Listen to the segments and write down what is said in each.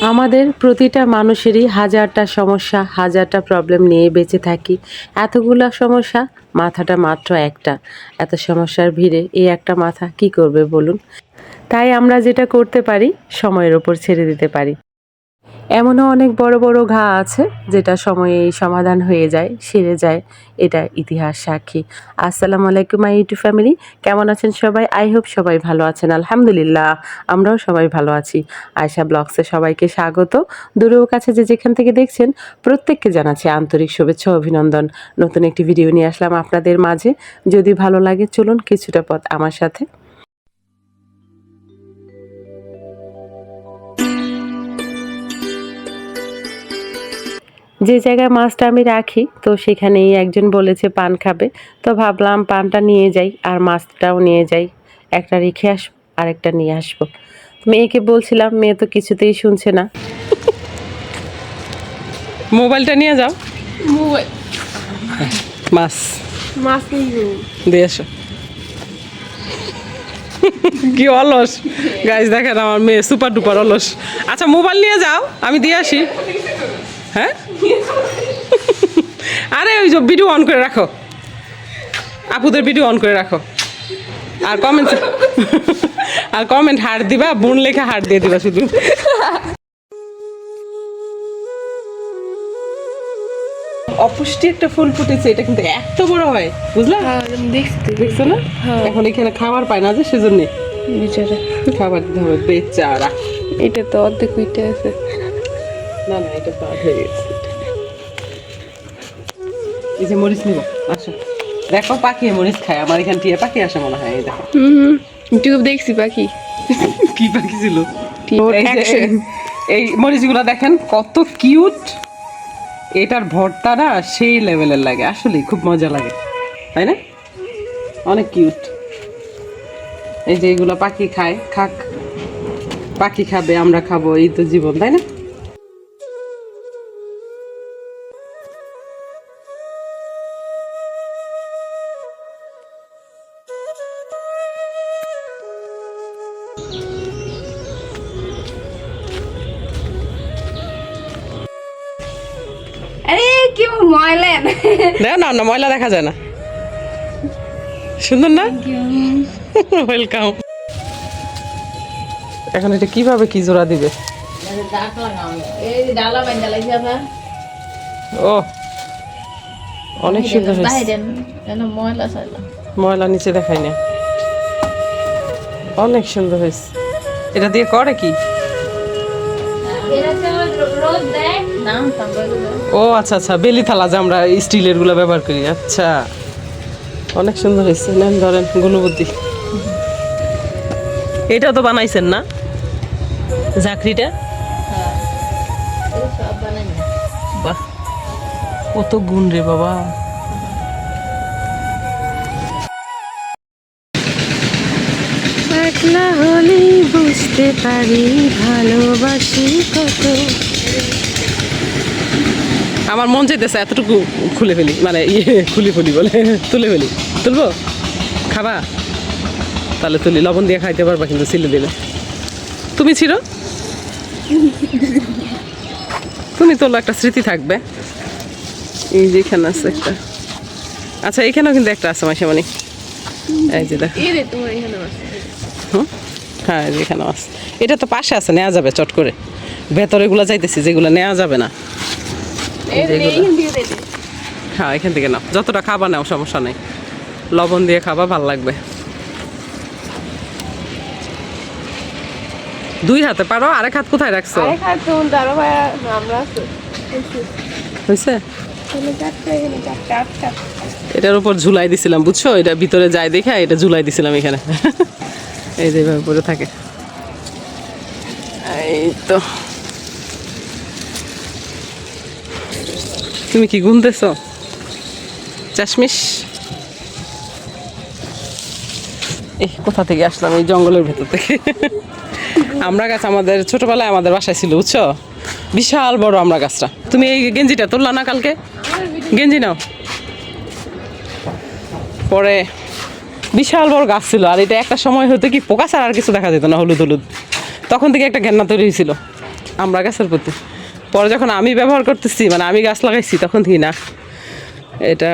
আমাদের প্রতিটা মানুষেরই হাজারটা সমস্যা, হাজারটা প্রবলেম নিয়ে বেঁচে থাকি। এতগুলা সমস্যা, মাথাটা মাত্র একটা। এত সমস্যার ভিড়ে এই একটা মাথা কি করবে বলুন? তাই আমরা যেটা করতে পারি, সময়ের ওপর ছেড়ে দিতে পারি। এমনও অনেক বড় বড় ঘা আছে যেটা সময়েই সমাধান হয়ে যায়, সেরে যায়। এটা ইতিহাস সাক্ষী। আসসালামু আলাইকুম মাই ইউটিউব ফ্যামিলি, কেমন আছেন সবাই? আই হোপ সবাই ভালো আছেন। আলহামদুলিল্লাহ, আমরাও সবাই ভালো আছি। আয়শা ব্লগসে সবাইকে স্বাগত। দূরেও কাছে যে যেখান থেকে দেখছেন প্রত্যেককে জানাচ্ছি আন্তরিক শুভেচ্ছা ও অভিনন্দন। নতুন একটি ভিডিও নিয়ে আসলাম আপনাদের মাঝে। যদি ভালো লাগে চলুন কিছুটা পথ আমার সাথে। যে জায়গায় মাছটা আমি রাখি তো সেখানেই একজন বলেছে পান খাবে, তো ভাবলাম পানটা নিয়ে যাই আর মাছটাও নিয়ে যাই। একটা রেখে আসবো আর একটা নিয়ে আসবো। মেয়েকে বলছিলাম, মেয়ে তো কিছুতেই শুনছে না। মোবাইলটা নিয়ে যাও। মোবাইল মাছ মাছ নিয়ে দিয়ে এসো। কি অলস গাইজ, দেখেন আমার মেয়ে সুপার ডুপার অলস। আচ্ছা মোবাইল নিয়ে যাও, আমি দিয়ে আসি। হ্যাঁ, আরে ওই যে ভিডিও অন করে রাখো, আপুদের ভিডিও অন করে রাখো। আর কমেন্ট হার্ট দিবা, বোন লেখা হার্ট দিয়ে দিবা শুধু। অপুষ্টি একটা ফুল ফুটেছে, এটা কিন্তু এত বড় হয়, বুঝলা? দেখছো না? এখন এখানে খাবার পায় না, যে সেজন্য বিচারে খাবার দিতে হবে। বেচারা, এটা তো অর্ধেক উইটে আছে। না না, এটা বাদ হয়ে গেছে। এই যে মরিচ নিব, আসো দেখো পাখিয়ে মরিচ খায়। আমার এখান থেকে পাখি আসে মনে হয়। এই দেখো ইউটিউব দেখছি পাখি। কি পাখি ছিল। এই যে Action. এই মরিচগুলো দেখেন কত কিউট। এটার ভর্তা না সেই লেভেলের লাগে, আসলে খুব মজা লাগে, তাই না? অনেক কিউট। এই যে এগুলো পাখি খায়, খাক, পাখি খাবে, আমরা খাবো, এই তো জীবন, তাই না? আরে কি ময়লা। দেখো না, না ময়লা দেখা যায় না। সুন্দর না? ওয়েলকাম। এখন এটা কিভাবে কি জোড়া দিবে? ও অনেক সুন্দর হয়েছে। ময়লা নিচে দেখাই না, অনেক সুন্দর হয়েছে। এটা দিয়ে করে কি? ও আচ্ছা আচ্ছা, বেলি থালা যে আমরা স্টিলের গুলা ব্যবহার করি। আচ্ছা, অনেক সুন্দর হয়েছে। নেন ধরেন গুণবতী। এটাও তো বানাইছেন না, ঝাঁকড়িটা? বাহ, কত গুণ রে বাবা। একলা হলেই বুঝতে পারি ভালোবাসি কত। আমার মন চাইতেছে এতটুকু খুলে ফেলি, মানে খুলে ফেলি বলে তুলে ফেলি। তুলবো? খাবা? তাহলে তুলি, লবণ দিয়ে খাইতে পারবা কিন্তু ছিলে দিলে। তুমি ছিল, তুমি তোলো, একটা স্মৃতি থাকবে। এই যে এখানে আছে একটা। আচ্ছা এখানেও কিন্তু একটা আছে মাসিমানি। এই যে দেখো। হুম, হ্যাঁ এখানেও আছে। এটা তো পাশে আছে, নেওয়া যাবে চট করে। ভেতরে গুলা যাইতেছি যেগুলো নেওয়া যাবে না। হ্যাঁ এখান থেকে নাও, যতটা খাবা নাও, সমস্যা নেই। লবণ দিয়ে খাবা, ভাল লাগবে। দুই হাতে পারো, আরেক হাত কোথায় রাখছো? হয়েছে? এটার উপর ঝুলাই দিছিলাম, বুঝছো? এটা ভিতরে যায় দেখে এটা ঝুলাই দিছিলাম এখানে। এই যে এভাবে পরে থাকে। এই তো, তুমি কি গুনতেছ? চাশমিশ। কোথা থেকে আসলাম? এই জঙ্গলের ভেতর থেকে। আমরা গাছ আমাদের ছোটবেলায় আমাদের বাসায় ছিল, বুঝছো? বিশাল বড় আমরা গাছটা। তুমি এই গেঞ্জিটা তুললা না কালকে? গেঞ্জি নাও। পরে বিশাল বড় গাছ ছিল, আর এটা একটা সময় হতো কি পোকা ছাড়া আর কিছু দেখা যেত না, হলুদ হলুদ। তখন থেকে একটা ঘেন্না তৈরি হয়েছিল। আমরা গাছের প্রতি। পরে যখন আমি ব্যবহার করতেছি মানে আমি গাছ লাগাইছি তখন কি না এটা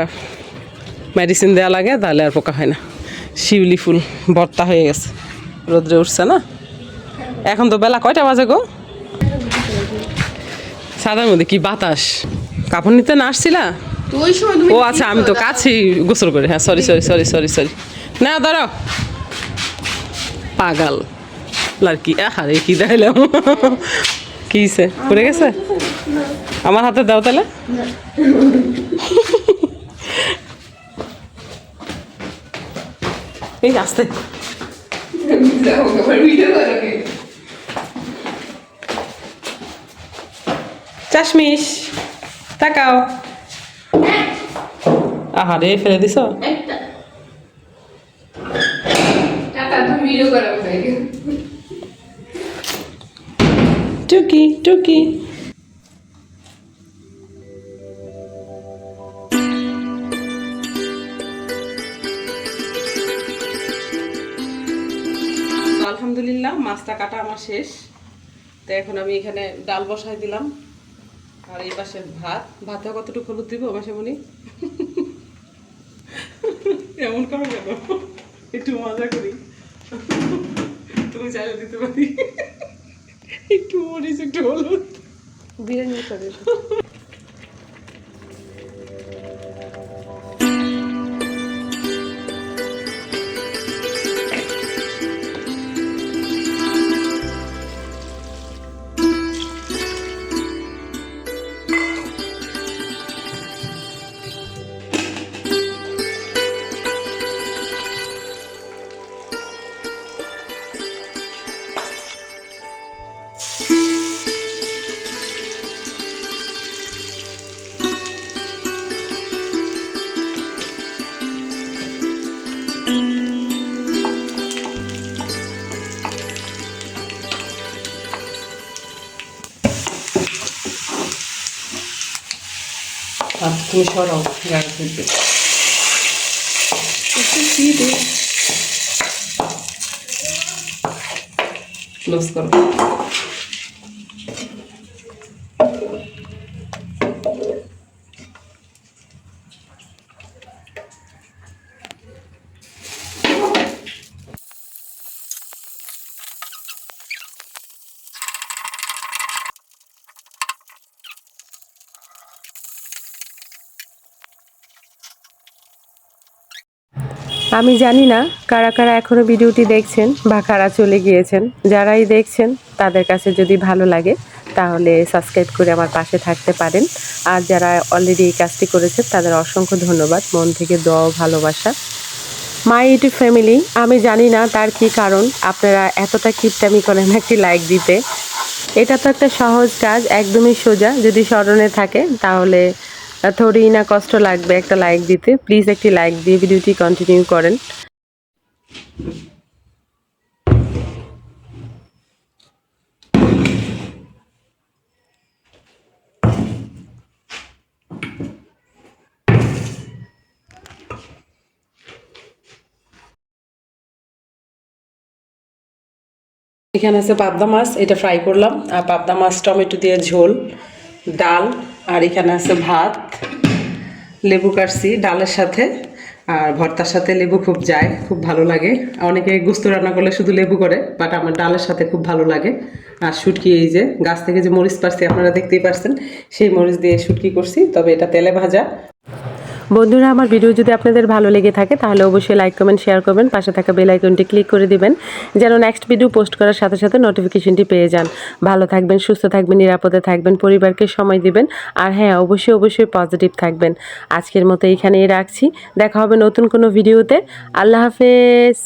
মেডিসিন দেওয়া লাগে, তাহলে আর পোকা হয় না। শিউলি ফুল ভর্তা হয়ে গেছে, রোদ্রে উঠছে না। এখন তো বেলা কয়টা বাজে গো? সাদার মধ্যে কি বাতাস! কাপড় নিতে না আসছিলা? তো ওই সময় তুমি ও আচ্ছা, আমি তো কাছেই গোসল করি। হ্যাঁ, sorry sorry sorry sorry sorry. না ধরো পাগাল লাড়কি। আরে কি দেখাইলাম! কি হইছে? পড়ে গেছে? আমার হাতে দাও তাহলে। এই আসতে চাশমিশ তাকাও। আহারে ফেলে দিছ। টুকি টুকি। আলহামদুলিল্লাহ মাছটা কাটা আমার শেষ। তো এখন আমি এখানে ডাল বসাই দিলাম, আর এই পাশে ভাতে কতটুকু হলুদ দিব মাসেমণি? এমন করো কেন? একটু মজা করি, তুমি চাইলে দিতে পারি। একটু মরিচ একটু হলুদ। বিরিয়ানি করে তুমি সরাও গায়ে ফেলবে। ক্লোজ করো। আমি জানি না কারা কারা এখনো ভিডিওটি দেখছেন বা কারা চলে গিয়েছেন। যারাই দেখছেন তাদের কাছে যদি ভালো লাগে তাহলে সাবস্ক্রাইব করে আমার পাশে থাকতে পারেন। আর যারা অলরেডি এই কাজটি করেছে তাদের অসংখ্য ধন্যবাদ, মন থেকে দোয়া ও ভালোবাসা। মাই ইউটিউব ফ্যামিলি, আমি জানি না তার কি কারণ আপনারা এতটা কিপটামি করেন একটি লাইক দিতে। এটা তো একটা সহজ কাজ, একদমই সোজা। যদি স্মরণে থাকে তাহলে থোড়ি না কষ্ট লাগবে একটা লাইক দিতে। প্লিজ একটি লাইক দিয়ে ভিডিওটি কন্টিনিউ করেন। এখানে আছে পাবদা মাছ, এটা ফ্রাই করলাম। আর পাবদা মাছ টমেটো দিয়ে ঝোল, ডাল, আর এখানে আছে ভাত, লেবু কাটছি ডালের সাথে। আর ভর্তার সাথে লেবু খুব যায়, খুব ভালো লাগে। অনেকে গোস্ত রান্না করলে শুধু লেবু করে, বাট আমার ডালের সাথে খুব ভালো লাগে। আর শুটকি, এই যে গাছ থেকে যে মরিচ পারছি আপনারা দেখতেই পারছেন, সেই মরিচ দিয়ে শুটকি করছি, তবে এটা তেলে ভাজা। বন্ধুরা, আমার ভিডিও যদি আপনাদের ভালো লেগে থাকে তাহলে অবশ্যই লাইক কমেন্ট শেয়ার করবেন, পাশে থাকা বেল আইকনটি ক্লিক করে দিবেন যেন নেক্সট ভিডিও পোস্ট করার সাথে সাথে নোটিফিকেশনটি পেয়ে যান। ভালো থাকবেন, সুস্থ থাকবেন, নিরাপদে থাকবেন, পরিবারকে সময় দিবেন। আর হ্যাঁ, অবশ্যই অবশ্যই পজিটিভ থাকবেন। আজকের মতো এইখানেই রাখছি, দেখা হবে নতুন কোনো ভিডিওতে। আল্লাহ হাফেজ।